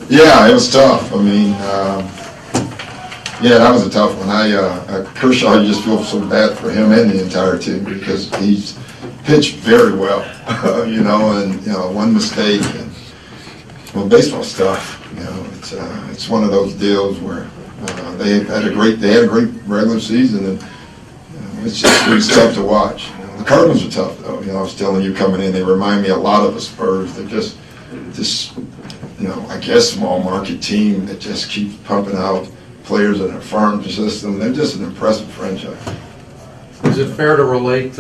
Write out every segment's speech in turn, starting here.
Yeah, it was tough. I mean, yeah, that was a tough one. Kershaw, I just feel so bad for him and the entire team because he's pitched very well, and one mistake. And, well, baseball's tough. It's one of those deals where they had a great regular season, and it's tough to watch. The Cardinals are tough, though. I was telling you coming in, they remind me a lot of the Spurs. They're just I guess small market team that just keeps pumping out players in a farm system. They're just an impressive franchise. Is it fair to relate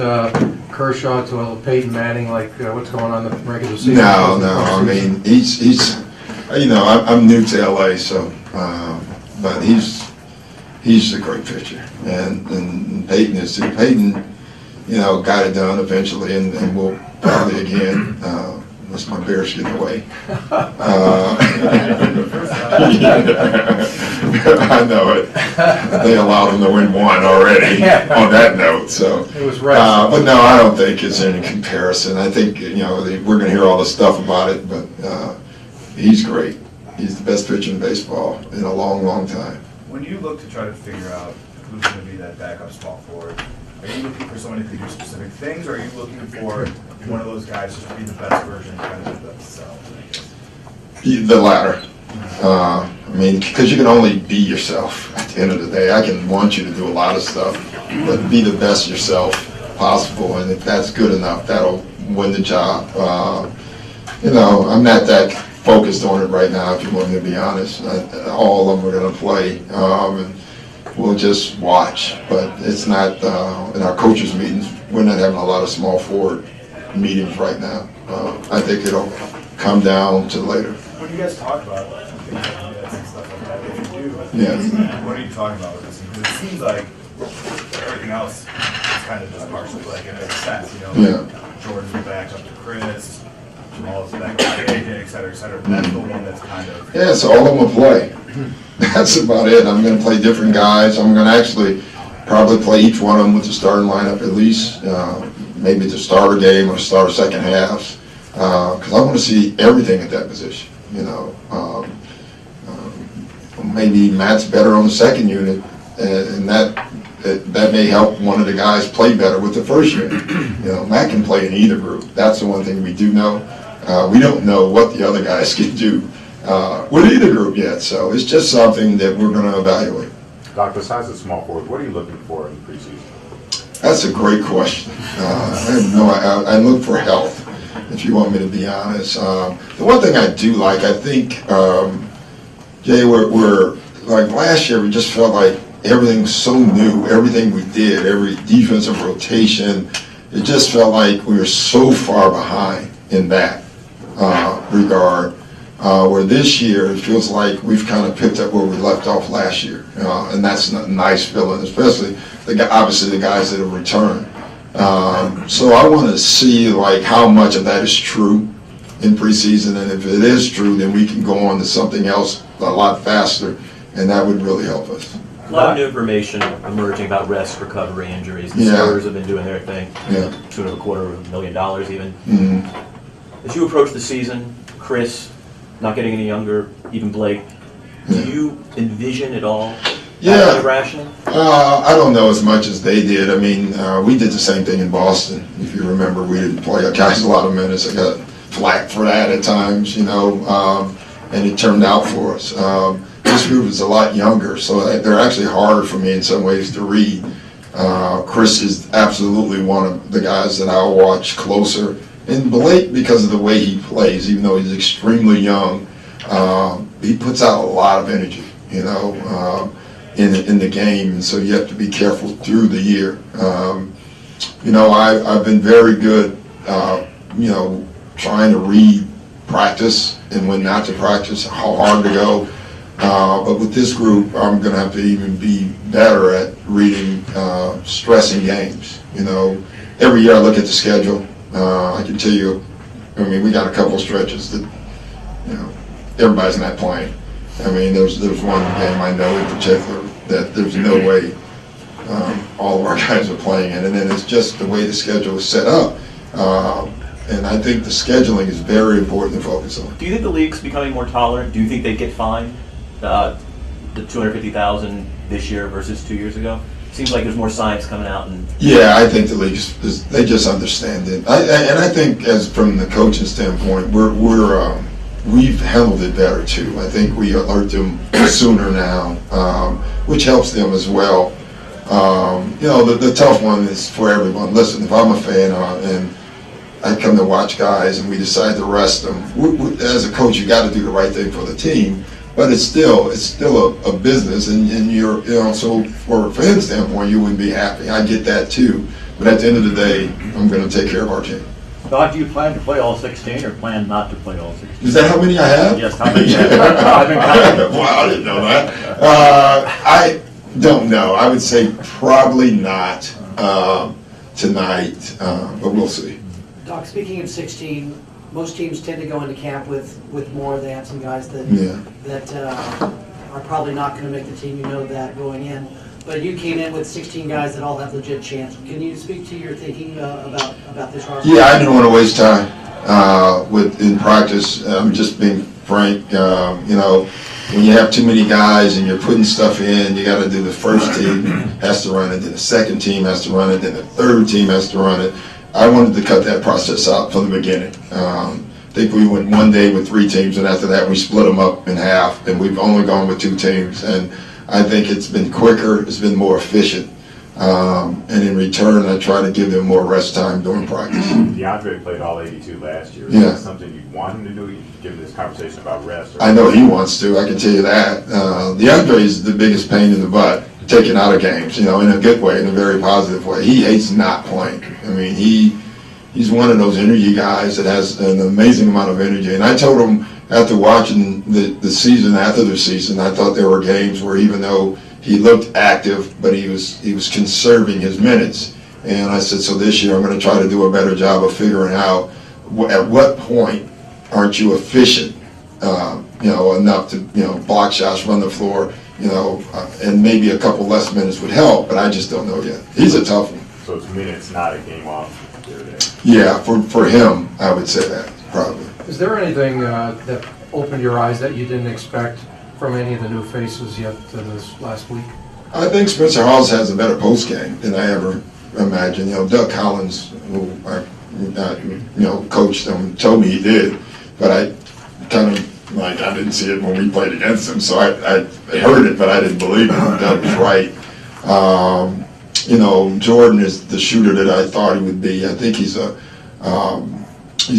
Kershaw to a Peyton Manning, like what's going on in the regular season? No. I mean, he's I'm new to LA, so but he's a great pitcher, and Peyton is too. Peyton, got it done eventually, and will probably again. Unless my Bears get away. I know it. They allowed them to win one already on that note. So, it was right. But no, I don't think it's any comparison. I think we're going to hear all this stuff about it, but he's great. He's the best pitcher in baseball in a long, long time. When you look to try to figure out who's going to be that backup small forward, are you looking for someone who can do specific things, or are you looking for one of those guys just to be the best version kind of themselves? The latter. I mean, because you can only be yourself at the end of the day. I can want you to do a lot of stuff, but be the best yourself possible, and if that's good enough, that'll win the job. I'm not that focused on it right now, if you want me to be honest. All of them are going to play, and we'll just watch, but it's not, in our coaches' meetings, we're not having a lot of small forward meetings right now. I think it'll come down to later. When you guys talk about things like this and stuff like that, if you do, what are you talking about with this? Because it seems like everything else is kind of just partially like it makes sense, Jordan's back up to Chris, Jamal's back up to AJ, et cetera, et cetera. That's the one that's kind of... Yeah, so all of them will play. That's about it. I'm going to play different guys. I'm going to actually probably play each one of them with the starting lineup at least, maybe to start a game or start a second half, because I want to see everything at that position. Maybe Matt's better on the second unit, and that may help one of the guys play better with the first unit. Matt can play in either group. That's the one thing we do know. We don't know what the other guys can do with either group yet, so it's just something that we're going to evaluate. Doc, besides the small forward, what are you looking for in the preseason? That's a great question. I look for health, if you want me to be honest. The one thing I do like, I think, Jay, we're like last year, we just felt like everything was so new, everything we did, every defensive rotation, it just felt like we were so far behind in that regard. Where this year, it feels like we've kind of picked up where we left off last year. And that's a nice feeling, especially obviously the guys that have returned. So I want to see like how much of that is true in preseason, and if it is true, then we can go on to something else a lot faster, and that would really help us. A lot of new information emerging about rest, recovery, injuries. The Spurs have been doing their thing. Yeah. $225,000 even. Mm-hmm. As you approach the season, Chris, not getting any younger, even Blake, do you envision it all? Yeah. Rationing? I don't know as much as they did. I mean, we did the same thing in Boston. If you remember, we didn't play guys a lot of minutes. I got flack for that at times, and it turned out for us. This group is a lot younger, so they're actually harder for me in some ways to read. Chris is absolutely one of the guys that I'll watch closer. And Blake, because of the way he plays, even though he's extremely young, he puts out a lot of energy, in the game, and so you have to be careful through the year. I've been very good, trying to read practice and when not to practice, how hard to go. But with this group, I'm going to have to even be better at reading stressing games. Every year I look at the schedule. I can tell you, we got a couple of stretches that, everybody's not playing. There's one game I know in particular that there's no way all of our guys are playing in, and then it's just the way the schedule is set up. And I think the scheduling is very important to focus on. Do you think the league's becoming more tolerant? Do you think they get fined the $250,000 this year versus 2 years ago? Seems like there's more science coming out. And Yeah, I think the league they just understand it. And I think, as from the coaching standpoint, we've handled it better too. I think we alert them sooner now, which helps them as well. The tough one is for everyone. Listen, if I'm a fan and I come to watch guys and we decide to rest them, as a coach, you got to do the right thing for the team. But it's still a business, and you're, so for a fan standpoint, you wouldn't be happy. I get that too. But at the end of the day, I'm going to take care of our team. Doc, do you plan to play all 16 or plan not to play all 16? Is that how many I have? Yes, how many? I've been counting. Wow, I didn't know that. I don't know. I would say probably not tonight, but we'll see. Doc, speaking of 16, most teams tend to go into camp with more. They have some guys that are probably not going to make the team. You know that going in. But you came in with 16 guys that all have legit chance. Can you speak to your thinking about this roster? Yeah, I didn't want to waste time in practice. I'm just being frank. When you have too many guys and you're putting stuff in, you got to do the first team has to run it, then the second team has to run it, then the third team has to run it. I wanted to cut that process out from the beginning. I think we went one day with 3 teams, and after that we split them up in half, and we've only gone with 2 teams. And I think it's been quicker, it's been more efficient. And in return, I try to give them more rest time during practice. DeAndre played all 82 last year. Is that something you want him to do? Given this conversation about rest? I know he wants to, I can tell you that. DeAndre is the biggest pain in the butt, taken out of games, in a good way, in a very positive way. He hates not playing. I mean, he's one of those energy guys that has an amazing amount of energy. And I told him after watching the season, after the season, I thought there were games where even though he looked active, but he was conserving his minutes. And I said, so this year I'm going to try to do a better job of figuring out at what point aren't you efficient, enough to, block shots, run the floor, and maybe a couple less minutes would help, but I just don't know yet. He's a tough one. So it's minutes, not a game off. Yeah, for him, I would say that, probably. Is there anything that opened your eyes that you didn't expect from any of the new faces yet this last week? I think Spencer Hawes has a better post game than I ever imagined. Doug Collins, who I coached him, told me he did, but I kind of I didn't see it when we played against him, so I heard it, but I didn't believe him. Doug was right. Jordan is the shooter that I thought he would be. I think he's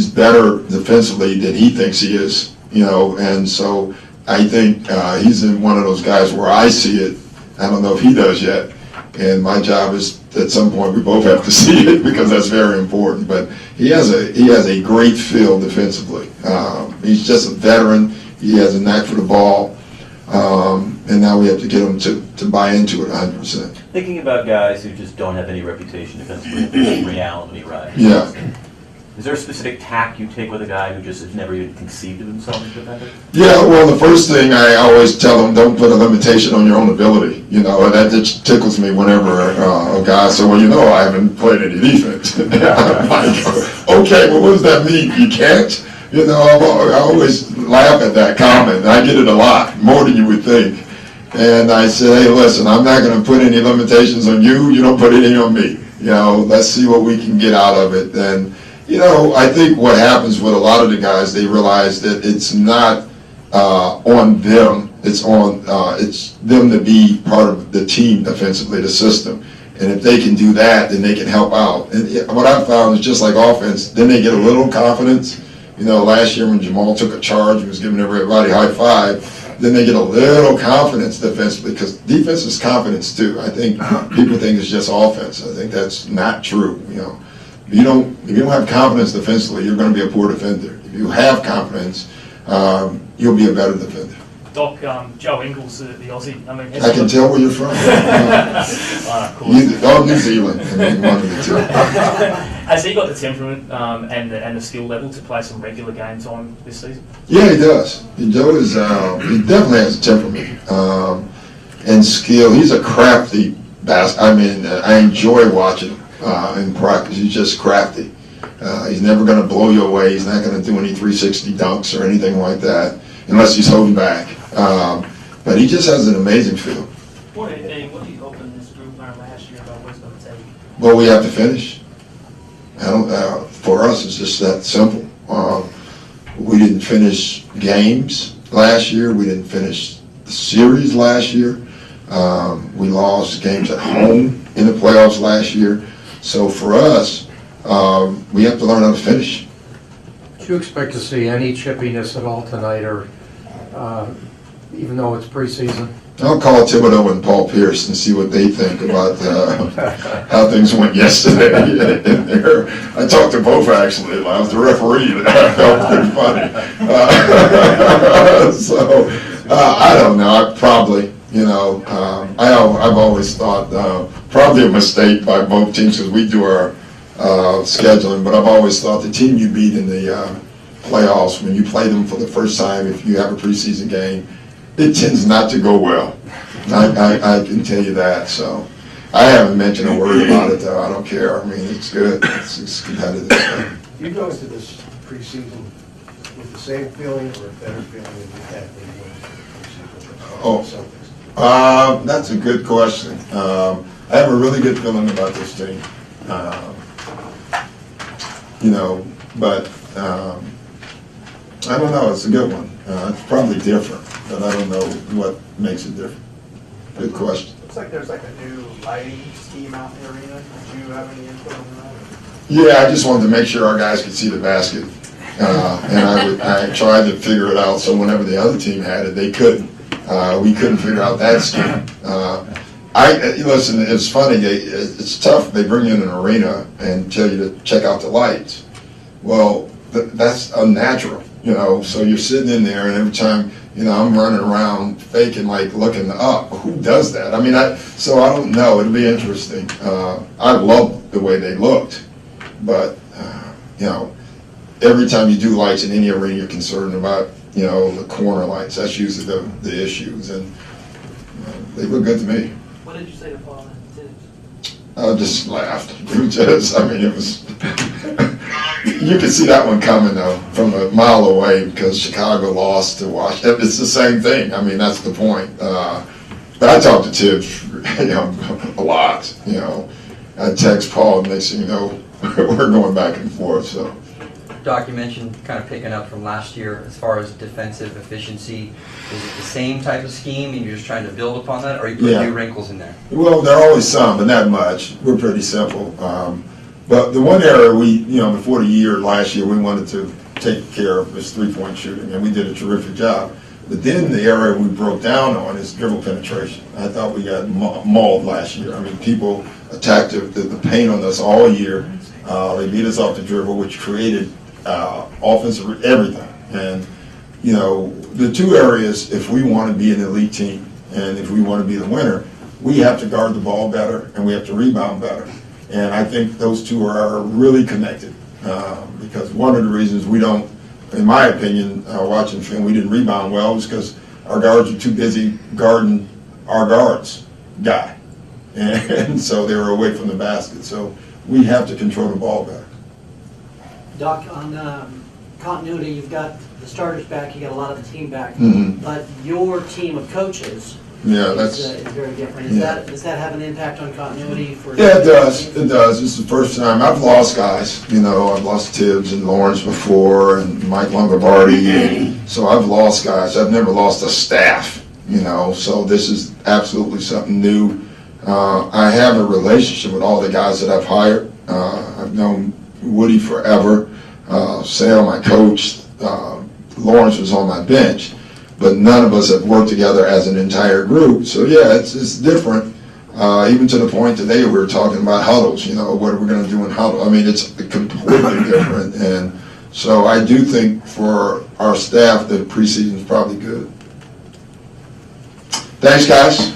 better defensively than he thinks he is, and so I think he's in one of those guys where I see it. I don't know if he does yet, and my job is at some point we both have to see it because that's very important. But he has a great feel defensively. He's just a veteran. He has a knack for the ball, and now we have to get him to buy into it 100%. Thinking about guys who just don't have any reputation defensively, in reality, right? Yeah. Is there a specific tack you take with a guy who just has never even conceived of himself as a defender? Yeah, well, the first thing I always tell them, don't put a limitation on your own ability, and that just tickles me whenever a guy says, well, I haven't played any defense. I'm like, okay, well, what does that mean? You can't? I always laugh at that comment, and I get it a lot, more than you would think. And I said, hey, listen, I'm not going to put any limitations on you. You don't put any on me. Let's see what we can get out of it. And I think what happens with a lot of the guys, they realize that it's not on them. It's them to be part of the team defensively, the system. And if they can do that, then they can help out. And what I've found is just like offense, then they get a little confidence. Last year when Jamal took a charge and was giving everybody high five, then they get a little confidence defensively, because defense is confidence too. I think people think it's just offense. I think that's not true. If you don't have confidence defensively, you're going to be a poor defender. If you have confidence, you'll be a better defender. Doc, Joe Ingles, the Aussie. I can tell where you're from. New Zealand. One of the two. Has he got the temperament and the skill level to play some regular game time this season? Yeah, he does. Joe is. He definitely has a temperament and skill. He's a crafty bastard. I enjoy watching him in practice. He's just crafty. He's never going to blow you away. He's not going to do any 360 dunks or anything like that, unless he's holding back. But he just has an amazing feel. What do you hope in this group learned last year about what's going to take? Well, we have to finish. For us, it's just that simple. We didn't finish games last year. We didn't finish the series last year. We lost games at home in the playoffs last year. So for us, we have to learn how to finish. Do you expect to see any chippiness at all tonight, or even though it's preseason? I'll call Thibodeau and Paul Pierce and see what they think about how things went yesterday. I talked to both actually. I was the referee. That felt pretty funny. I don't know. I probably, I've always thought probably a mistake by both teams because we do our scheduling. But I've always thought the team you beat in the playoffs, when you play them for the first time, if you have a preseason game, it tends not to go well. I can tell you that. So I haven't mentioned a word about it, though. I don't care. I mean, it's good. It's competitive. You go into this preseason with the same feeling or a better feeling than you had when you went into the preseason? Oh, that's a good question. I have a really good feeling about this team. But I don't know. It's a good one. It's probably different, but I don't know what makes it different. Good question. Looks like there's like a new lighting scheme out in the arena. Did you have any input on that? Yeah, I just wanted to make sure our guys could see the basket. And I tried to figure it out so whenever the other team had it, they couldn't. We couldn't figure out that scheme. Listen, it's funny. It's tough. They bring you in an arena and tell you to check out the lights. Well, that's unnatural, So you're sitting in there, and every time, I'm running around faking, like looking up. Who does that? I mean, so I don't know. It'll be interesting. I love the way they looked, but every time you do lights in any arena, you're concerned about the corner lights. That's usually the issues, and they look good to me. What did you say to Paul? I just laughed. It was. You could see that one coming though from a mile away because Chicago lost to Washington. It's the same thing. I mean, that's the point. But I talked to Tibbs, a lot. I text Paul, and next thing you know, we're going back and forth. So. Doc, you mentioned kind of picking up from last year as far as defensive efficiency. Is it the same type of scheme and you're just trying to build upon that, or you put new wrinkles in there? Well, there are always some, but not much. We're pretty simple. But the one area before the year, last year, we wanted to take care of is three-point shooting, and we did a terrific job. But then the area we broke down on is dribble penetration. I thought we got mauled last year. I mean, people attacked the paint on us all year. They beat us off the dribble, which created offensive everything. And, the two areas, if we want to be an elite team and if we want to be the winner, we have to guard the ball better and we have to rebound better. And I think those two are really connected because one of the reasons we don't, in my opinion, watching film, we didn't rebound well was because our guards were too busy guarding our guards guy. And so they were away from the basket. So we have to control the ball better. Doc, on continuity, you've got the starters back, you got a lot of the team back, but your team of coaches is very different. Does that have an impact on continuity? Yeah, it does. It does. It's the first time I've lost guys. I've lost Tibbs and Lawrence before, and Mike Longobardi. So I've lost guys. I've never lost a staff. So this is absolutely something new. I have a relationship with all the guys that I've hired. I've known Woody forever. Sal, my coach, Lawrence was on my bench, but none of us have worked together as an entire group. So yeah, it's different. Even to the point today we were talking about huddles. What are we going to do in huddle? I mean, it's completely different. And so I do think for our staff that preseason is probably good. Thanks, guys.